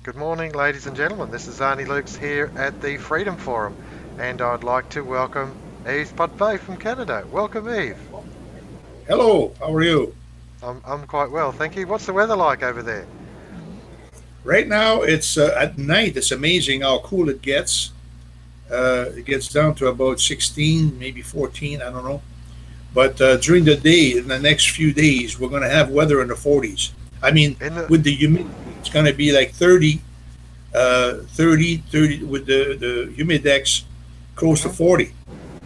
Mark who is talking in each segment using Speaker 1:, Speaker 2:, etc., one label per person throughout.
Speaker 1: Good morning, ladies and gentlemen. This is Arnis Luks here at the Freedom Forum, and I'd like to welcome Yves Potvin from Canada. Welcome, Yves.
Speaker 2: Hello, how are you?
Speaker 1: I'm quite well, thank you. What's the weather like over there?
Speaker 2: Right now, it's at night. It's amazing how cool it gets. It gets down to about 16, maybe 14, I don't know. But during the day, in the next few days, we're going to have weather in the 40s. I mean,
Speaker 1: In the
Speaker 2: with the humidity, it's going to be like 30, with the humidex close to
Speaker 1: Mhm.
Speaker 2: 40.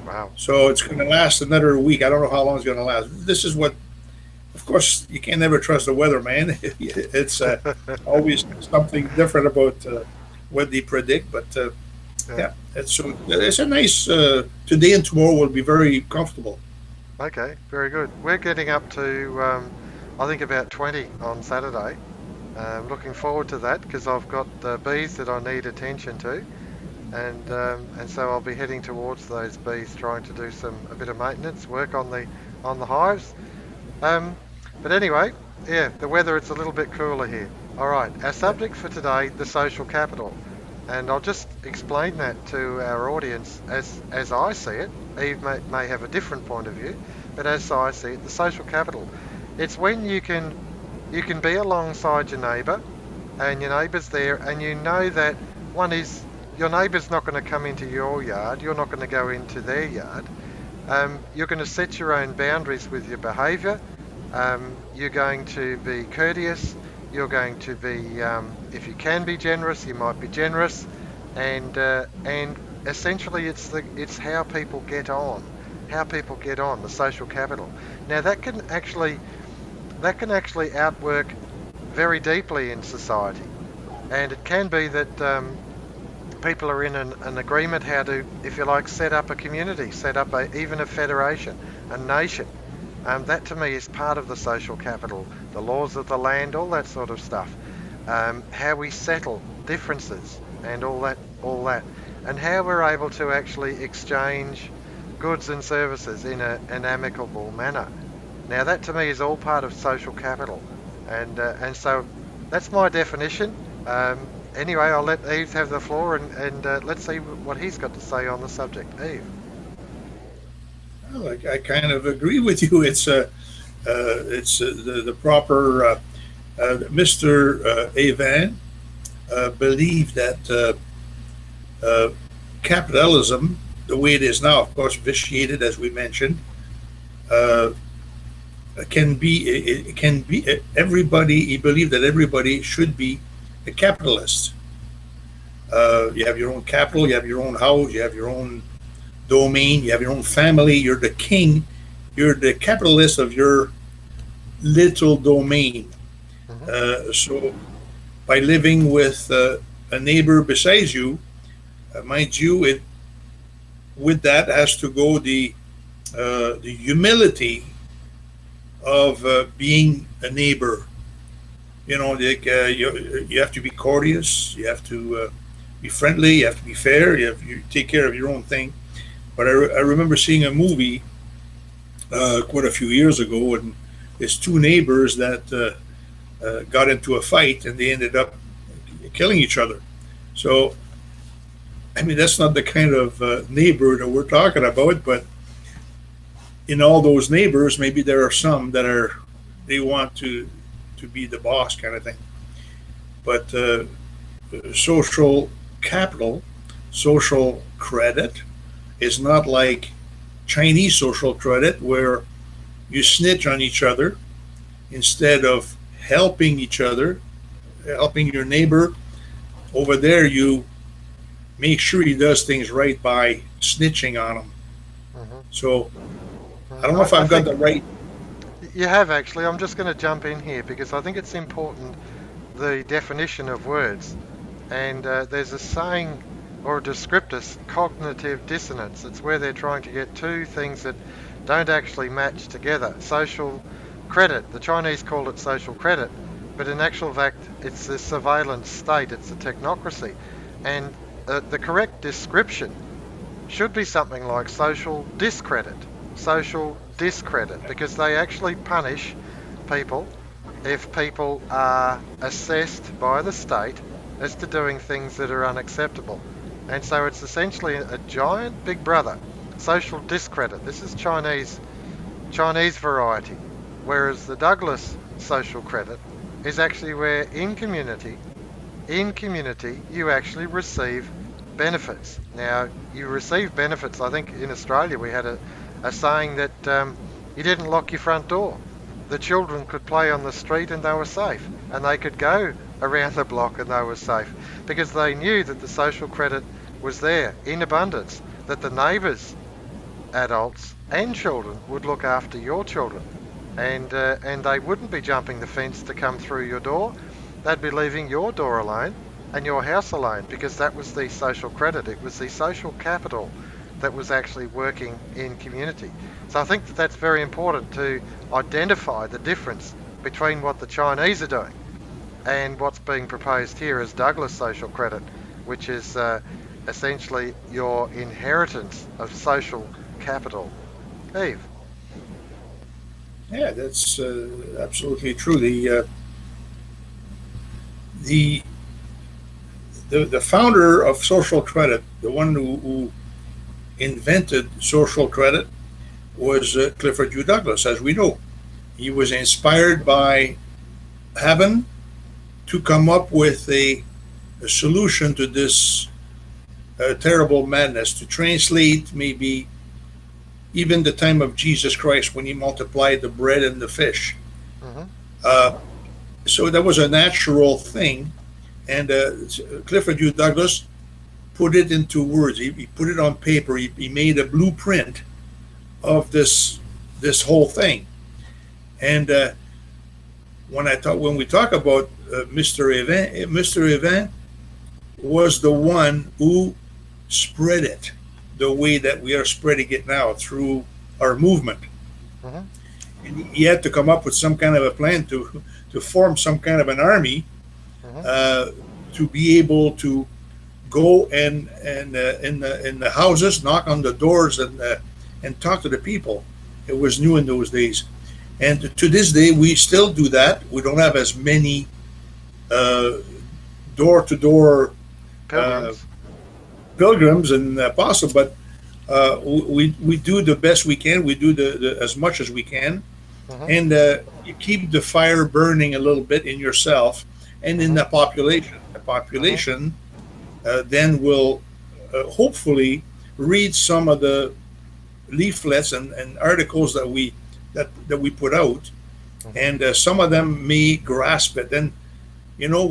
Speaker 1: Wow.
Speaker 2: So it's going to last another week. I don't know how long it's going to last. This is what, of course, you can never trust the weather, man. It's always something different about what they predict. But
Speaker 1: Yeah.
Speaker 2: yeah, it's a nice today and tomorrow will be very comfortable.
Speaker 1: Okay. Very good. We're getting up to I think about 20 on Saturday. Looking forward to that because I've got bees that I need attention to, and so I'll be heading towards those bees, trying to do a bit of maintenance work on the hives. Um, but anyway, yeah, the weather, it's a little bit cooler here. All right, our
Speaker 2: Yeah.
Speaker 1: subject for today, the social capital. And I'll just explain that to our audience as I see it. Eve may have a different point of view, but as I see it, the social capital. It's when you can be alongside your neighbour and your neighbour's there and you know that one is your neighbour's not going to come into your yard, you're not going to go into their yard. You're going to set your own boundaries with your behaviour. You're going to be courteous. You're going to be, if you can be generous, you might be generous, and essentially it's how people get on, the social capital. Now that can actually outwork very deeply in society, and it can be that people are in an agreement how to, if you like, set up a community, set up even a federation, a nation. That to me is part of the social capital, the laws of the land, all that sort of stuff. How we settle differences and all that, and how we're able to actually exchange goods and services in an amicable manner. Now that to me is all part of social capital, and so that's my definition. Anyway, I'll let Eve have the floor, and let's see what he's got to say on the subject. Eve.
Speaker 2: Well, I kind of agree with you. It's the proper Mr. Evan believed that uh, capitalism, the way it is now, of course, vitiated as we mentioned, uh, it can be everybody. He believed that everybody should be a capitalist. You have your own capital, you have your own house, you have your own domain, you have your own family. You're the king. You're the capitalist of your little domain.
Speaker 1: Hmm.
Speaker 2: So by living with a neighbor beside you, mind you, it with that has to go the humility of being a neighbor. You know, you have to be courteous. You have to be friendly. You have to be fair. You take care of your own thing. But I remember seeing a movie quite a few years ago, and there's two neighbors that got into a fight, and they ended up killing each other. So, I mean, that's not the kind of neighbor that we're talking about. But in all those neighbors, maybe there are some that are they want to be the boss kind of thing. But social capital, social credit, is not like Chinese social credit where you snitch on each other instead of helping each other, helping your neighbor. Over there, you make sure he does things right by snitching on him.
Speaker 1: Hmm.
Speaker 2: So I
Speaker 1: Hmm.
Speaker 2: don't know if
Speaker 1: I
Speaker 2: I've got
Speaker 1: think
Speaker 2: the right.
Speaker 1: you have actually. I'm just going to jump in here because I think it's important, the definition of words. And there's a saying or a descriptor, cognitive dissonance. It's where they're trying to get two things that don't actually match together. Social credit, the Chinese call it social credit, but in actual fact, it's the surveillance state, it's the technocracy. And the correct description should be something like social discredit. Social discredit, because they actually punish people if people are assessed by the state as to doing things that are unacceptable. And so it's essentially a giant big brother, social discredit. This is Chinese variety. Whereas the Douglas social credit is actually where in community, you actually receive benefits. Now, you receive benefits. I think in Australia we had a saying that you didn't lock your front door. The children could play on the street and they were safe, and they could go around the block and they were safe because they knew that the social credit was there in abundance, that the neighbours, adults and children, would look after your children, and they wouldn't be jumping the fence to come through your door. They'd be leaving your door alone and your house alone because that was the social credit. It was the social capital that was actually working in community. So I think that that's very important to identify the difference between what the Chinese are doing and what's being proposed here as Douglas social credit, which is essentially your inheritance of social capital. Eve.
Speaker 2: Yeah, that's absolutely true. The the founder of social credit, the one who invented social credit, was Clifford Douglas, as we know. He was inspired by heaven to come up with a solution to this terrible madness, to translate maybe even the time of Jesus Christ when he multiplied the bread and the fish.
Speaker 1: Hmm.
Speaker 2: Uh, so that was a natural thing. And Clifford Douglas put it into words. He put it on paper. He made a blueprint of this whole thing. And when we talk about Mr. Yves was the one who spread it the way that we are spreading it now through our movement.
Speaker 1: Hmm.
Speaker 2: And he had to come up with some kind of a plan to form some kind of an army
Speaker 1: Hmm.
Speaker 2: uh, to be able to go and in the houses, knock on the doors, and talk to the people. It was new in those days, and to this day we still do that. We don't have as many door to door
Speaker 1: Pilgrims.
Speaker 2: pilgrims and apostles, but we do the best we can. We do the as much as we can,
Speaker 1: Hmm.
Speaker 2: and you keep the fire burning a little bit in yourself and in
Speaker 1: Hmm.
Speaker 2: the population. The
Speaker 1: Hmm.
Speaker 2: population then will hopefully read some of the leaflets and articles that we put out,
Speaker 1: Hmm.
Speaker 2: and some of them may grasp it. And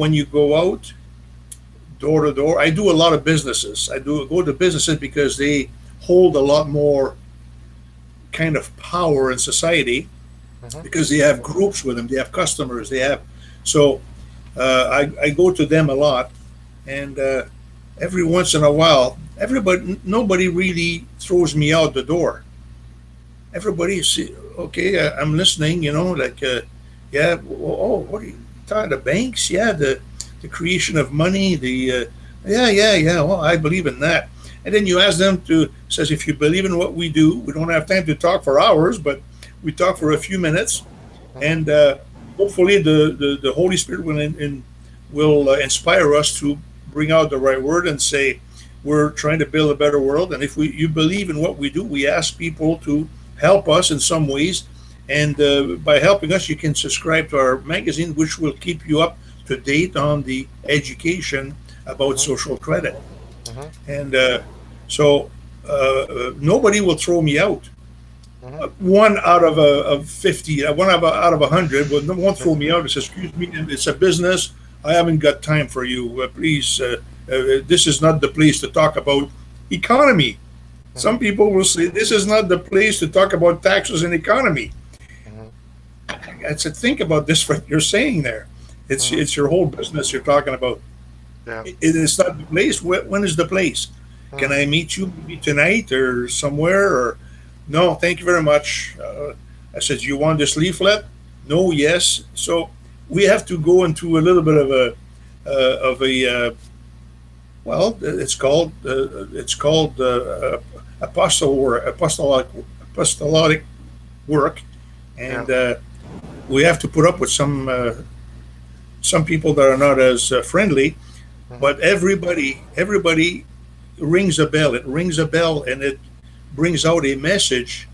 Speaker 2: when you go out door to door, I do a lot of businesses. I do go to businesses because they hold a lot more kind of power in society
Speaker 1: Hmm.
Speaker 2: because they have groups with them, they have customers, they have so I go to them a lot, and every once in a while, nobody really throws me out the door. Everybody see, okay, I'm listening, like, yeah, oh, what are you talking, the banks? Yeah, the creation of money, yeah, well, I believe in that. And then you ask them says, if you believe in what we do, we don't have time to talk for hours, but we talk for a
Speaker 1: Hmm.
Speaker 2: few minutes,
Speaker 1: Hmm.
Speaker 2: and hopefully the Holy Spirit will inspire us to bring out the right word and say we're trying to build a better world. And if you believe in what we do, we ask people to help us in some ways. And by helping us, you can subscribe to our magazine, which will keep you up to date on the education about
Speaker 1: Hmm.
Speaker 2: social credit.
Speaker 1: Hmm.
Speaker 2: And so nobody will throw me out.
Speaker 1: Hmm.
Speaker 2: One out of 50, one out of 100 won't throw me out and says, excuse me, it's a business. I haven't got time for you. Please, this is not the place to talk about economy. Some
Speaker 1: Hmm.
Speaker 2: people will say, this is not the place to talk about taxes and economy.
Speaker 1: Hmm.
Speaker 2: I said, think about this, what you're saying there.
Speaker 1: Hmm.
Speaker 2: It's your whole business you're talking about.
Speaker 1: Yeah.
Speaker 2: It is not the place. When is the place? Can
Speaker 1: Hmm.
Speaker 2: I meet you maybe tonight or somewhere? Or no, thank you very much. I said, you want this leaflet? No, yes. So we have to go into a little bit of a well, it's called apostolic work,
Speaker 1: Yeah.
Speaker 2: and we have to put up with some people that are not as friendly.
Speaker 1: Hmm.
Speaker 2: But everybody rings a bell. It rings a bell, and it brings out a message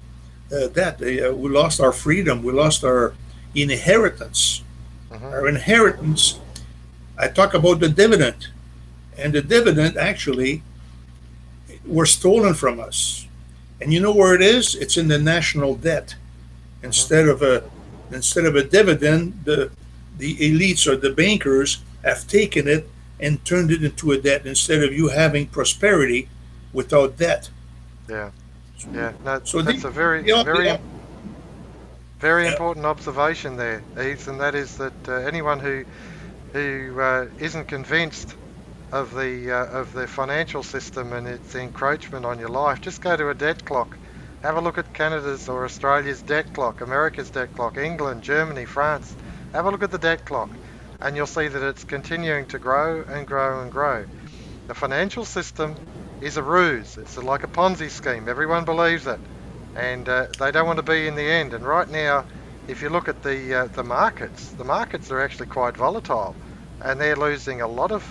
Speaker 2: that we lost our freedom, we lost our inheritance.
Speaker 1: Hmm.
Speaker 2: Our inheritance. I talk about the dividend, and the dividend actually were stolen from us. And you know where it is? It's in the national debt.
Speaker 1: Hmm.
Speaker 2: Instead of a dividend, the elites or the bankers have taken it and turned it into a debt instead of you having prosperity without debt.
Speaker 1: Yeah, yeah. No,
Speaker 2: So
Speaker 1: that's
Speaker 2: they,
Speaker 1: a very,
Speaker 2: they,
Speaker 1: very,
Speaker 2: they,
Speaker 1: very
Speaker 2: uh,
Speaker 1: important observation there, Yves, and that is that anyone who isn't convinced of the financial system and its encroachment on your life, just go to a debt clock. Have a look at Canada's or Australia's debt clock, America's debt clock, England, Germany, France. Have a look at the debt clock, and you'll see that it's continuing to grow and grow and grow. The financial system is a ruse. It's like a Ponzi scheme. Everyone believes it, and they don't want to be in the end. And right now, if you look at the markets are actually quite volatile, and they're losing a lot of,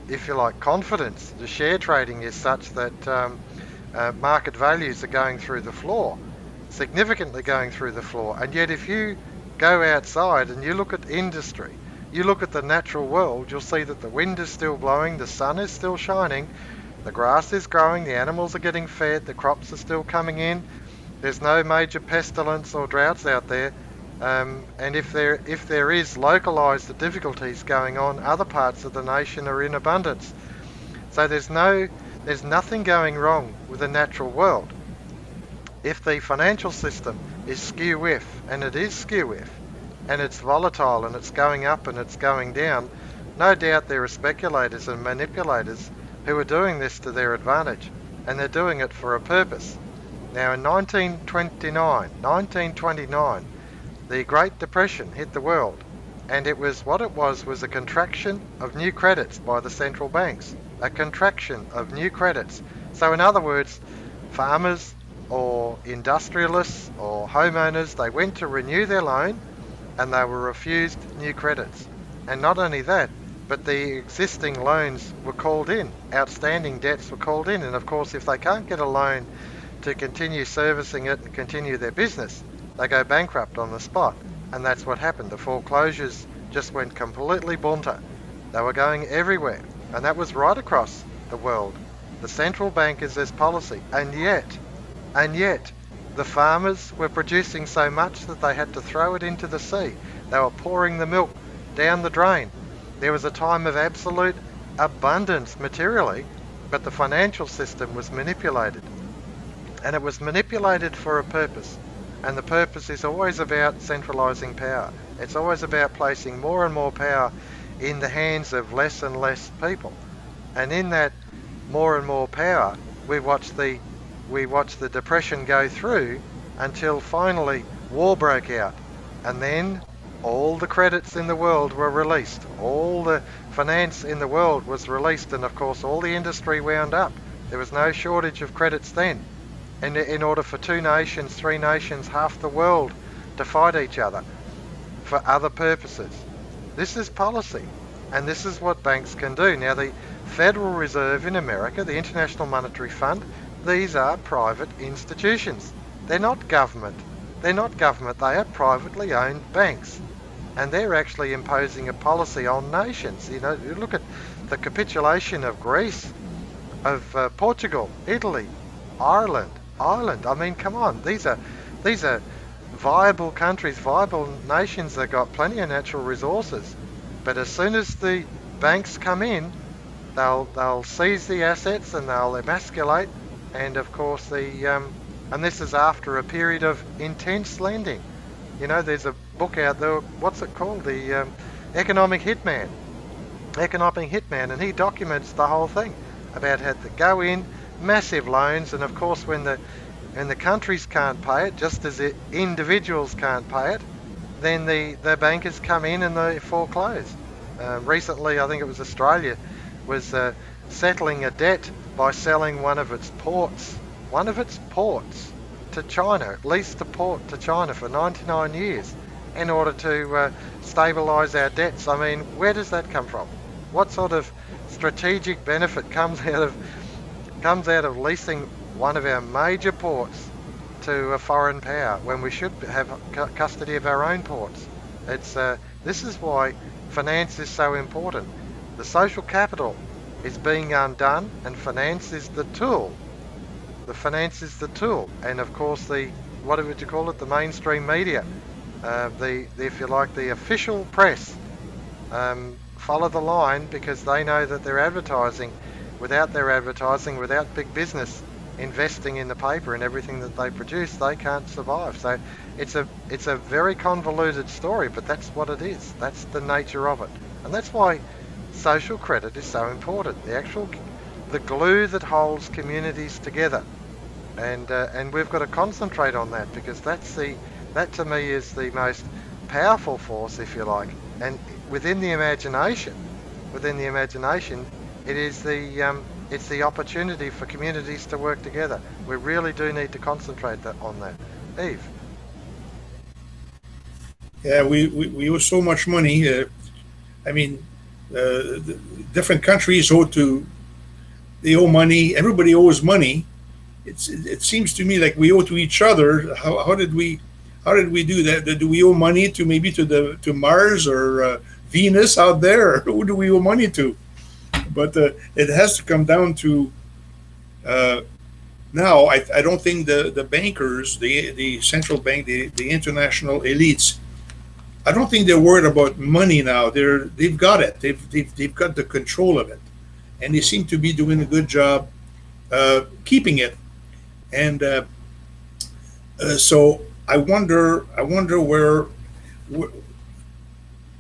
Speaker 1: if you like, confidence. The share trading is such that market values are going through the floor, significantly going through the floor. And yet, if you go outside and you look at industry, you look at the natural world, you'll see that the wind is still blowing, the sun is still shining, the grass is growing, the animals are getting fed, the crops are still coming in. There's no major pestilence or droughts out there. And if there is localized difficulties going on, other parts of the nation are in abundance. So there's nothing going wrong with the natural world. If the financial system is skew with, and it is skew with, and it's volatile and it's going up and it's going down, no doubt there are speculators and manipulators who are doing this to their advantage, and they're doing it for a purpose. Now, in 1929, the Great Depression hit the world, and it was a contraction of new credits by the central banks, a contraction of new credits. So, in other words, farmers or industrialists or homeowners, they went to renew their loan and they were refused new credits. And not only that, but the existing loans were called in, outstanding debts were called in. And of course, if they can't get a loan to continue servicing it and continue their business, they go bankrupt on the spot. And that's what happened. The foreclosures just went completely bunter. They were going everywhere. And that was right across the world. The central bankers' policy. And yet, the farmers were producing so much that they had to throw it into the sea. They were pouring the milk down the drain. There was a time of absolute abundance materially, but the financial system was manipulated. And it was manipulated for a purpose. And the purpose is always about centralizing power. It's always about placing more and more power in the hands of less and less people. And in that more and more power, we watched the depression go through until finally war broke out. And then all the credits in the world were released. All the finance in the world was released. And of course, all the industry wound up. There was no shortage of credits then. And in order for two nations, three nations, half the world to fight each other for other purposes. This is policy. And this is what banks can do. Now, the Federal Reserve in America, the International Monetary Fund, these are private institutions. They're not government. They're not government. They are privately owned banks. And they're actually imposing a policy on nations. You look at the capitulation of Greece, of Portugal, Italy, Ireland. I mean, come on. These are viable countries, viable nations that got plenty of natural resources. But as soon as the banks come in, they'll seize the assets and they'll emasculate. And of course, and this is after a period of intense lending. There's a book out there. What's it called? The Economic Hitman. Economic Hitman, and he documents the whole thing about how to go in massive loans, and of course, when the countries can't pay it, just as the individuals can't pay it, then the bankers come in and they foreclose. Recently, I think it was Australia was settling a debt by selling one of its ports to China, leased a port to China for 99 years in order to stabilise our debts. I mean, where does that come from? What sort of strategic benefit comes out of leasing one of our major ports to a foreign power when we should have custody of our own ports. It's This is why finance is so important. The social capital is being undone, and finance is the tool. The finance is the tool, and of course the what would you call it? The mainstream media, the if you like the official press, follow the line because they know that they're advertising. Without their advertising, without big business investing in the paper and everything that they produce, they can't survive. So it's a very convoluted story, but that's what it is. That's the nature of it, and that's why social credit is so important. The glue that holds communities together, and we've got to concentrate on that because that to me is the most powerful force, if you like. And within the imagination, within the imagination, it is it's the opportunity for communities to work together. We really do need to concentrate on that. Eve.
Speaker 2: Yeah, we owe so much money. I mean, different countries they owe money. Everybody owes money. It seems to me like we owe to each other. How did we do that? Do we owe money to maybe to Mars or Venus out there? Or who do we owe money to? But it has to come down to now. I don't think the bankers, the central bank, the international elites, I don't think they're worried about money now. They've got it. They've got the control of it, and they seem to be doing a good job keeping it. And so I wonder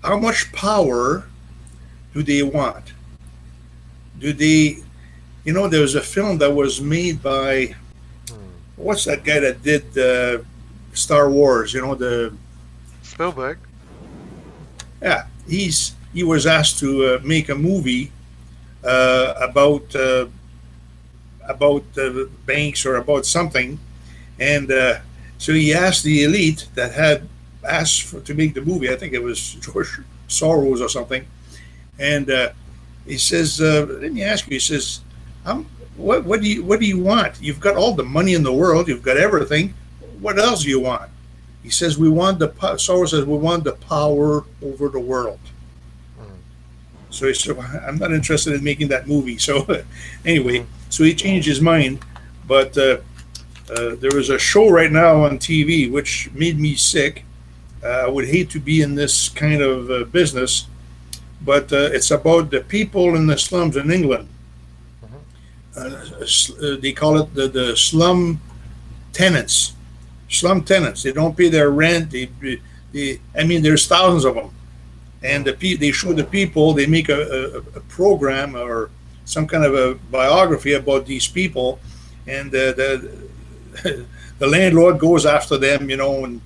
Speaker 2: how much power do they want? Do they, there's a film that was made by, what's that guy that did Star Wars? The
Speaker 1: Spielberg.
Speaker 2: Yeah, he was asked to make a movie about banks or about something, and so he asked the elite that had asked to make the movie. I think it was George Soros or something, and he says, "Let me ask you." He says, "What do you want? You've got all the money in the world. You've got everything. What else do you want?" He says, Soros says, "We want the power over the world." So he said, "I'm not interested in making that movie." So anyway, so he changed his mind. But there is a show right now on TV which made me sick. I would hate to be in this kind of business, but it's about the people in the slums in England. They call it the slum tenants. Slum tenants. They don't pay their rent. There's thousands of them, and they show the people. They make a program or some kind of a biography about these people, and the landlord goes after them, and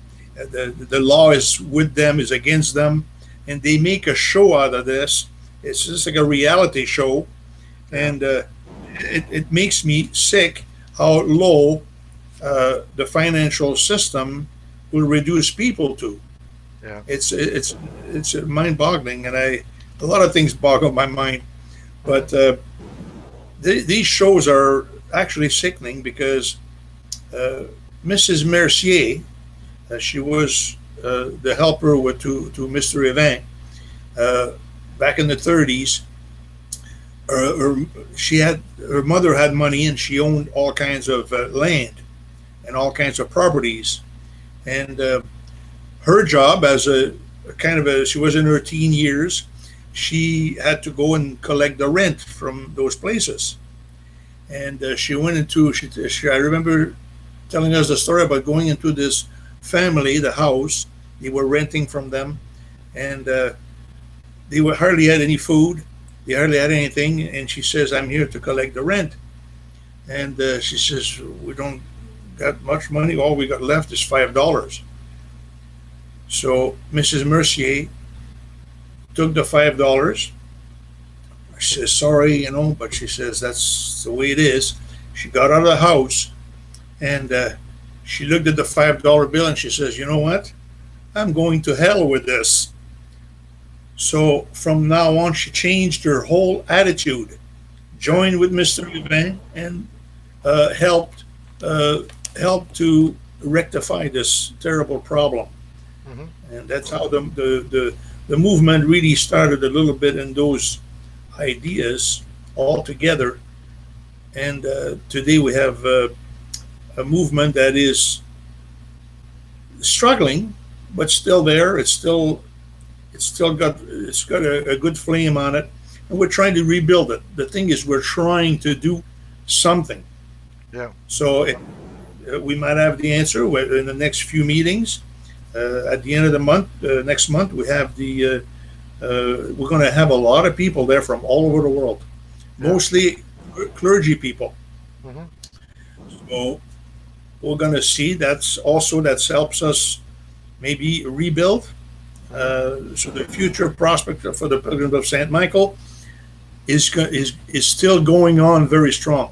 Speaker 2: the law is with them, is against them, and they make a show out of this. It's just like a reality show, and it makes me sick how low the financial system will reduce people to.
Speaker 1: Yeah.
Speaker 2: It's mind-boggling, and a lot of things boggle my mind, but these shows are actually sickening because Mrs. Mercier, she was the helper to Mr. Yvain back in the 30s. Her mother had money, and she owned all kinds of land and all kinds of properties, and her job as she was in her teen years, she had to go and collect the rent from those places, and she went into. I remember telling us the story about going into this family, the house they were renting from them, and they hardly had any food, they hardly had anything, and she says, "I'm here to collect the rent," and she says, "We don't got much money. All we got left is $5. So Mrs. Mercier took the $5. She says, "Sorry, but she says that's the way it is." She got out of the house, and she looked at the $5 bill, and she says, "You know what? I'm going to hell with this." So from now on, she changed her whole attitude,
Speaker 1: Yeah.
Speaker 2: joined with Mr. Yvain, and uh, helped uh, helped to rectify this terrible problem.
Speaker 1: Hmm.
Speaker 2: And that's how the movement really started a little bit in those ideas all together. And today we have a movement that is struggling, but still there. It's got a good flame on it, and we're trying to rebuild it. The thing is, we're trying to do something.
Speaker 1: Yeah.
Speaker 2: So we might have the answer in the next few meetings. At the end of the month, next month, we're going to have a lot of people there from all over the world,
Speaker 1: Yeah.
Speaker 2: mostly clergy people.
Speaker 1: Hmm.
Speaker 2: So we're going to see that helps us maybe rebuild.
Speaker 1: Hmm.
Speaker 2: So the future prospect for the Pilgrims of St. Michael is still going on very strong,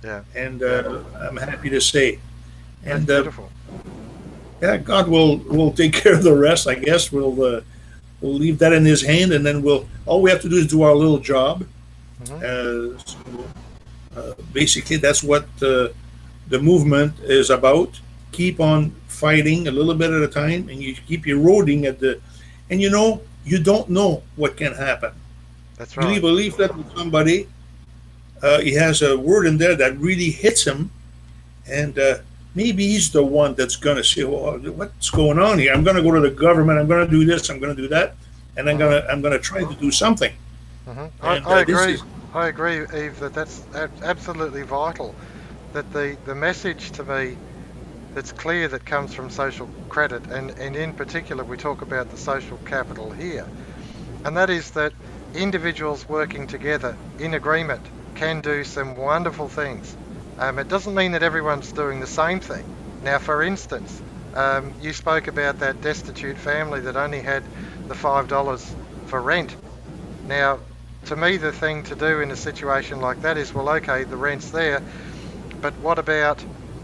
Speaker 1: Yeah.
Speaker 2: and
Speaker 1: Yeah.
Speaker 2: I'm happy to say.
Speaker 1: That's
Speaker 2: And
Speaker 1: beautiful.
Speaker 2: yeah, God will take care of the rest. I guess we'll leave that in His hand, and then we'll all we have to do is do our little job.
Speaker 1: Hmm.
Speaker 2: So basically, that's what the movement is about. Keep on fighting a little bit at a time, and you keep eroding at the. And you don't know what can happen.
Speaker 1: That's
Speaker 2: You
Speaker 1: right.
Speaker 2: leave a leaflet with somebody. He has a word in there that really hits him, and maybe he's the one that's going to say, "Well, what's going on here? I'm going to go to the government. I'm going to do this. I'm going to do that, and
Speaker 1: Hmm.
Speaker 2: I'm going to try to do something."
Speaker 1: Hmm.
Speaker 2: And
Speaker 1: I
Speaker 2: this
Speaker 1: agree.
Speaker 2: is
Speaker 1: I agree, Eve, that that's absolutely vital. That the message to me that's clear that comes from social credit, and in particular, we talk about the social capital here, and that is that individuals working together in agreement can do some wonderful things. It doesn't mean that everyone's doing the same thing. Now, for instance, you spoke about that destitute family that only had the $5 for rent. Now, to me, the thing to do in a situation like that is, well, okay, the rent's there, but what about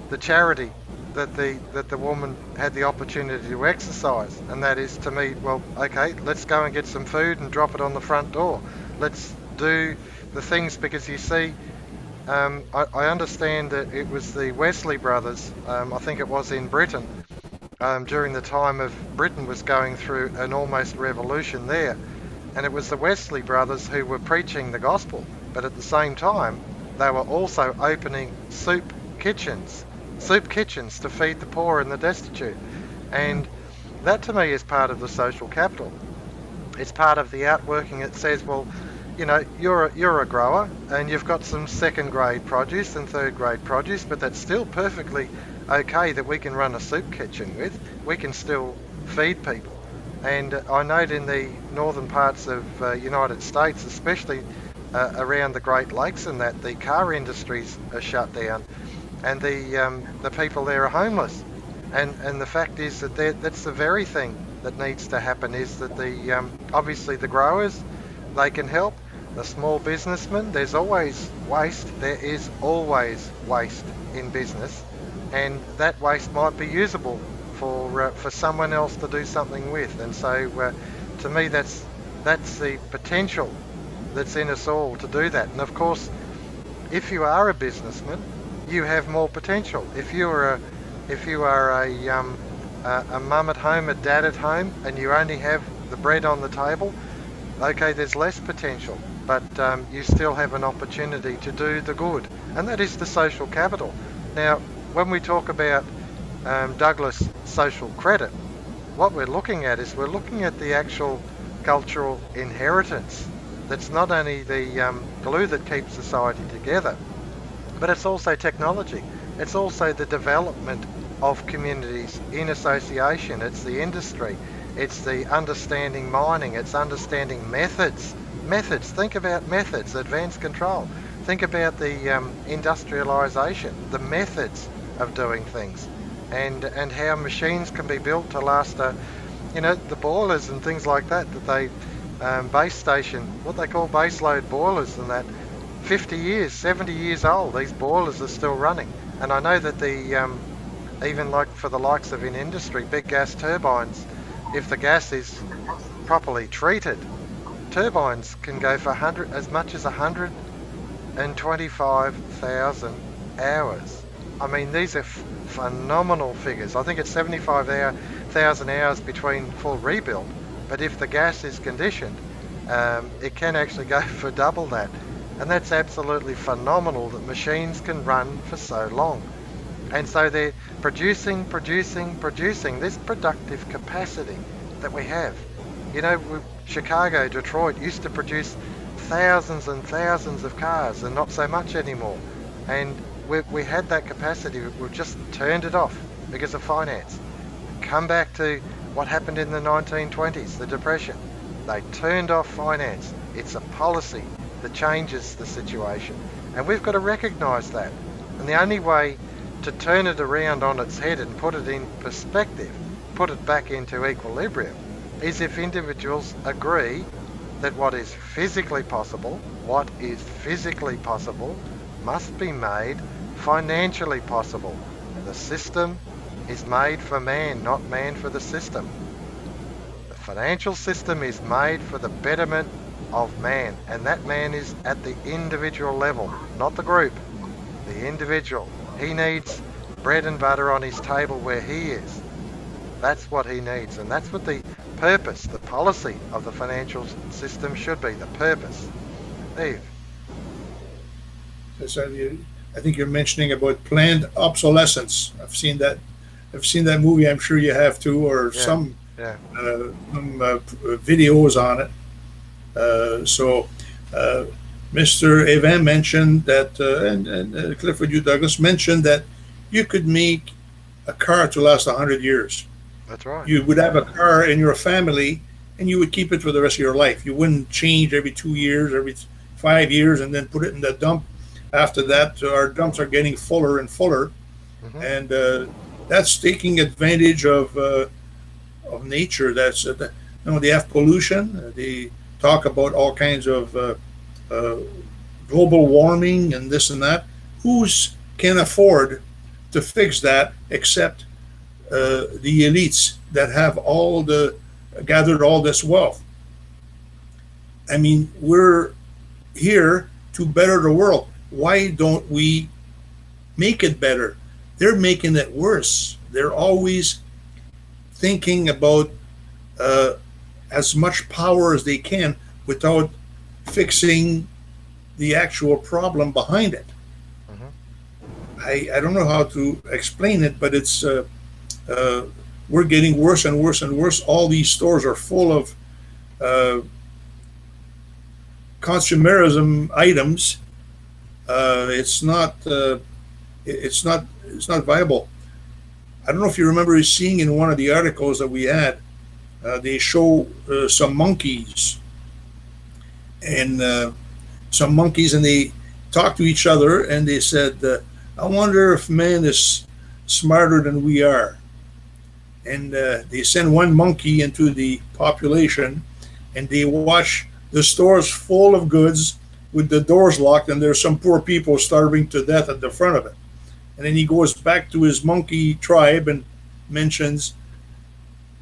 Speaker 1: the charity that the woman had the opportunity to exercise? And that is, to me, well, okay, let's go and get some food and drop it on the front door. Let's do the things, because you see, I understand that it was the Wesley brothers, I think it was in Britain, during the time of Britain was going through an almost revolution there. And it was the Wesley brothers who were preaching the gospel, but at the same time, they were also opening soup kitchens to feed the poor and the destitute. And that to me is part of the social capital. It's part of the outworking. It says, well, you're a grower and you've got some second grade produce and third grade produce, but that's still perfectly okay that we can run a soup kitchen with. We can still feed people. And I note in the northern parts of United States, especially around the Great Lakes, and that the car industries are shut down, and the people there are homeless. And the fact is that that's the very thing that needs to happen, is that obviously the growers, they can help. The small businessmen, there's always waste. There is always waste in business, and that waste might be usable for someone else to do something with. And so, to me, that's the potential that's in us all to do that. And of course, if you are a businessman, you have more potential. If you are a mum at home, a dad at home, and you only have the bread on the table, okay, there's less potential, but you still have an opportunity to do the good, and that is the social capital. Now, when we talk about Douglas social credit, what we're looking at is we're looking at the actual cultural inheritance. That's not only the glue that keeps society together, but it's also technology. It's also the development of communities in association. It's the industry. It's the understanding mining. It's understanding methods. Methods. Think about methods. Advanced control. Think about the industrialization, the methods of doing things, and how machines can be built to last. The boilers and things like that. That they base station, what they call base load boilers, and that 50 years, 70 years old, these boilers are still running. And I know that even like for the likes of in industry, big gas turbines, if the gas is properly treated, turbines can go for 100, as much as 125,000 hours. I mean, these are phenomenal figures. I think it's 75,000 hours between full rebuild, but if the gas is conditioned, it can actually go for double that. And that's absolutely phenomenal that machines can run for so long. And so they're producing this productive capacity that we have. You know, Chicago, Detroit used to produce thousands and thousands of cars and not so much anymore. And we had that capacity, we've just turned it off because of finance. Come back to what happened in the 1920s, the Depression. They turned off finance. It's a policy that changes the situation. And we've got to recognise that. And the only way to turn it around on its head and put it in perspective, put it back into equilibrium, is if individuals agree that what is physically possible must be made financially possible. The system is made for man, not man for the system. The financial system is made for the betterment of man, and that man is at the individual level, not the group, the individual. He needs bread and butter on his table where he is. That's what he needs, and that's what the purpose, the policy of the financial system should be, the purpose. Eve.
Speaker 2: So I think you're mentioning about planned obsolescence. I've seen that. I've seen that movie. I'm sure you have too, or
Speaker 1: Yeah,
Speaker 2: some
Speaker 1: yeah,
Speaker 2: videos on it. So, Mr. Evan mentioned that, and Clifford Douglas mentioned that you could make a car to last 100 years.
Speaker 1: that's right.
Speaker 2: You would have a car in your family, and you would keep it for the rest of your life. You wouldn't change every 2 years, every 5 years, and then put it in the dump. After that, our dumps are getting fuller and fuller,
Speaker 1: Hmm.
Speaker 2: and that's taking advantage of nature. That's they have pollution. They talk about all kinds of global warming and this and that. Who's can afford to fix that except the elites that have gathered all this wealth? I mean, we're here to better the world. Why don't we make it better? They're making it worse. They're always thinking about as much power as they can without fixing the actual problem behind it.
Speaker 1: Hmm.
Speaker 2: I don't know how to explain it, but it's we're getting worse and worse and worse. All these stores are full of consumerism items. It's not viable. I don't know if you remember seeing in one of the articles that we had. They show some monkeys and and they talk to each other, and they said, "I wonder if man is smarter than we are." And they send one monkey into the population, and they watch the stores full of goods with the doors locked, and there's some poor people starving to death at the front of it. And then he goes back to his monkey tribe and mentions,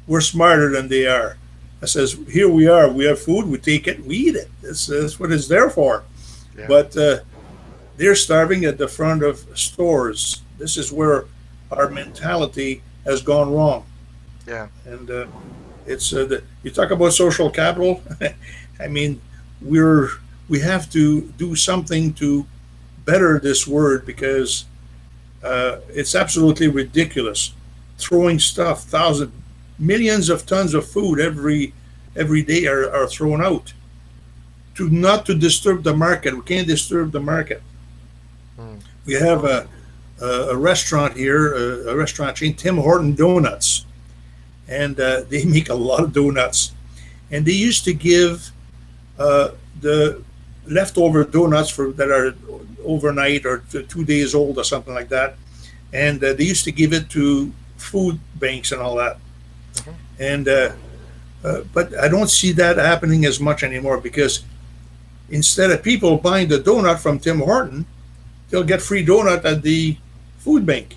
Speaker 2: "We're smarter than they are." I says, "Here we are. We have food. We take it. We eat it. That's what it's there for."
Speaker 1: Yeah,
Speaker 2: But they're starving at the front of stores. This is where our mentality has gone wrong.
Speaker 1: yeah,
Speaker 2: And you talk about social capital. I mean, we have to do something to better this word, because it's absolutely ridiculous. Throwing stuff, millions of tons of food every day are thrown out. Not to disturb the market. We can't disturb the market.
Speaker 1: mm,
Speaker 2: We have a restaurant here, a restaurant chain, Tim Horton Donuts, and they make a lot of donuts. And they used to give the leftover donuts that are overnight or 2 days old or something like that, and they used to give it to food banks and all that.
Speaker 1: mhm,
Speaker 2: And but I don't see that happening as much anymore, because instead of people buying the donut from Tim Horton, they'll get free donut at the food bank.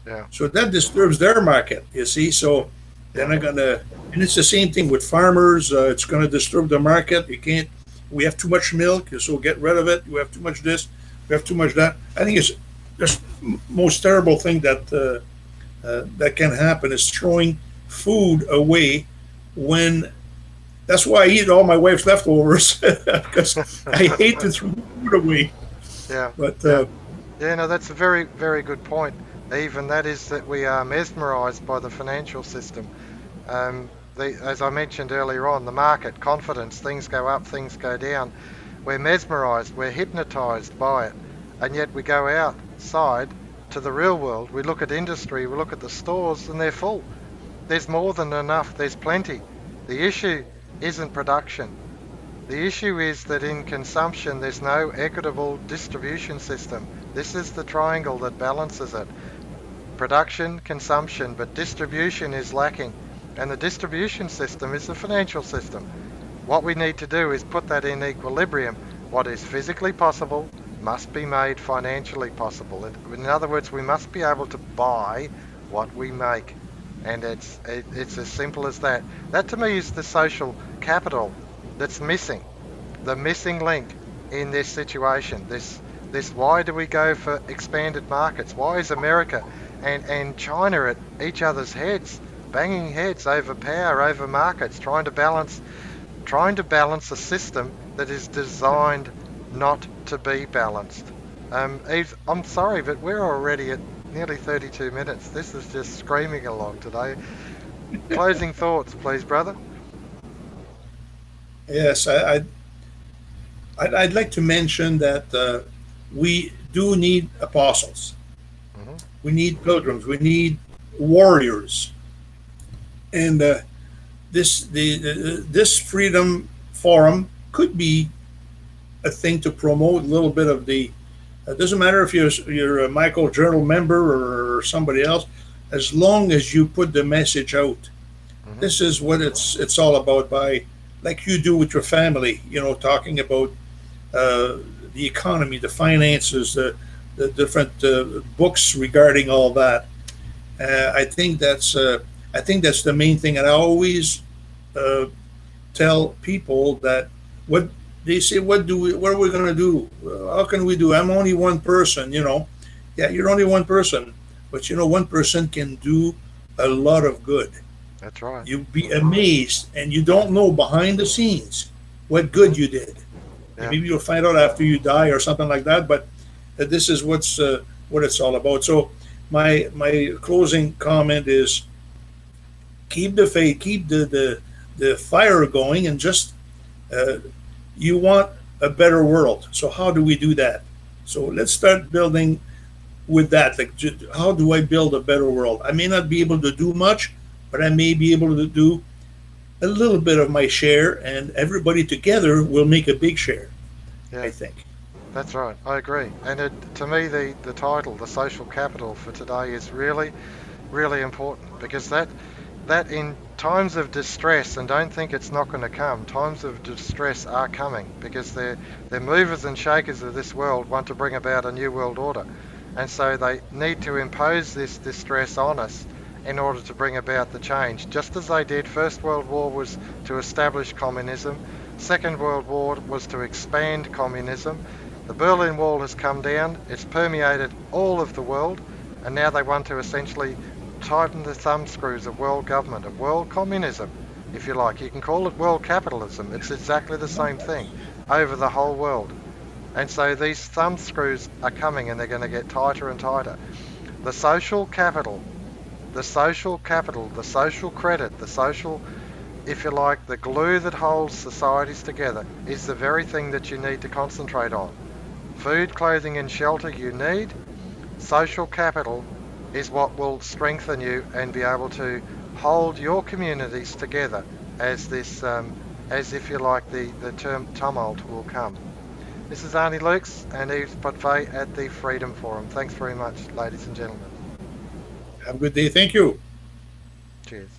Speaker 1: yeah,
Speaker 2: So that disturbs their market, you see. So They're
Speaker 1: yeah,
Speaker 2: not gonna, and it's the same thing with farmers. It's gonna disturb the market. You can't. We have too much milk, so get rid of it. We have too much this. We have too much that. I think it's just most terrible thing that can happen is throwing food away when. That's why I eat all my wife's leftovers because I hate to throw food away.
Speaker 1: yeah,
Speaker 2: But
Speaker 1: yeah. Yeah, no, that's a very, very good point. Even that is that we are mesmerized by the financial system. As I mentioned earlier on, the market, confidence, things go up, things go down. We're mesmerized, we're hypnotized by it. And yet we go outside to the real world. We look at industry, we look at the stores, and they're full. There's more than enough, there's plenty. The issue isn't production. The issue is that in consumption, there's no equitable distribution system. This is the triangle that balances it: production, consumption, but distribution is lacking. And the distribution system is the financial system. What we need to do is put that in equilibrium. What is physically possible must be made financially possible. In other words, we must be able to buy what we make. And it's as simple as that. That to me is the social capital that's missing, the missing link in this situation. This why do we go for expanded markets? Why is America and China at each other's heads, banging heads over power, over markets, trying to balance a system that is designed not to be balanced? Eve, I'm sorry, but we're already at nearly 32 minutes. This is just screaming along today. Closing thoughts, please, brother.
Speaker 2: yes, I'd like to mention that we do need apostles.
Speaker 1: Hmm.
Speaker 2: We need pilgrims. We need warriors. And this freedom forum could be a thing to promote a little bit of the. It doesn't matter if you're a Michael Journal member or somebody else, as long as you put the message out.
Speaker 1: Hmm.
Speaker 2: This is what it's all about. By like you do with your family, talking about the economy, the finances, the different books regarding all that. I think that's the main thing, and I always uh, tell people that what they say, what are we going to do? How can we do? I'm only one person, Yeah, you're only one person, but one person can do a lot of good.
Speaker 1: That's right.
Speaker 2: You'd be amazed, and you don't know behind the scenes what
Speaker 1: Hmm.
Speaker 2: good you did. And
Speaker 1: Yeah.
Speaker 2: maybe you'll find out after you die or something like that. But this is what it's all about. So my closing comment is keep the faith, keep the fire going, and just uh, you want a better world. So how do we do that? So let's start building with that. Like, how do I build a better world? I may not be able to do much, but I may be able to do a little bit of my share, and everybody together will make a big share, I
Speaker 1: Yeah.
Speaker 2: think.
Speaker 1: That's right. I agree. And to me, the title, the social capital for today, is really, really important because that in times of distress, and don't think it's not going to come, times of distress are coming because they're movers and shakers of this world want to bring about a new world order. And so they need to impose this distress on us in order to bring about the change, just as they did. First World War was to establish communism. Second World War was to expand communism. The Berlin Wall has come down, it's permeated all of the world, and now they want to essentially tighten the thumb screws of world government, of world communism, if you like. You can call it world capitalism, it's exactly the same thing over the whole world. And so these thumb screws are coming and they're going to get tighter and tighter. The social capital, the social capital, the social credit, the social, if you like, the glue that holds societies together is the very thing that you need to concentrate on. Food, clothing, and shelter you need. Social capital is what will strengthen you and be able to hold your communities together as as if you like, the term tumult will come. This is Arnie Luks and Yves Potvin at the Freedom Forum. Thanks very much, ladies and gentlemen.
Speaker 2: Have a good day. Thank you.
Speaker 1: Cheers.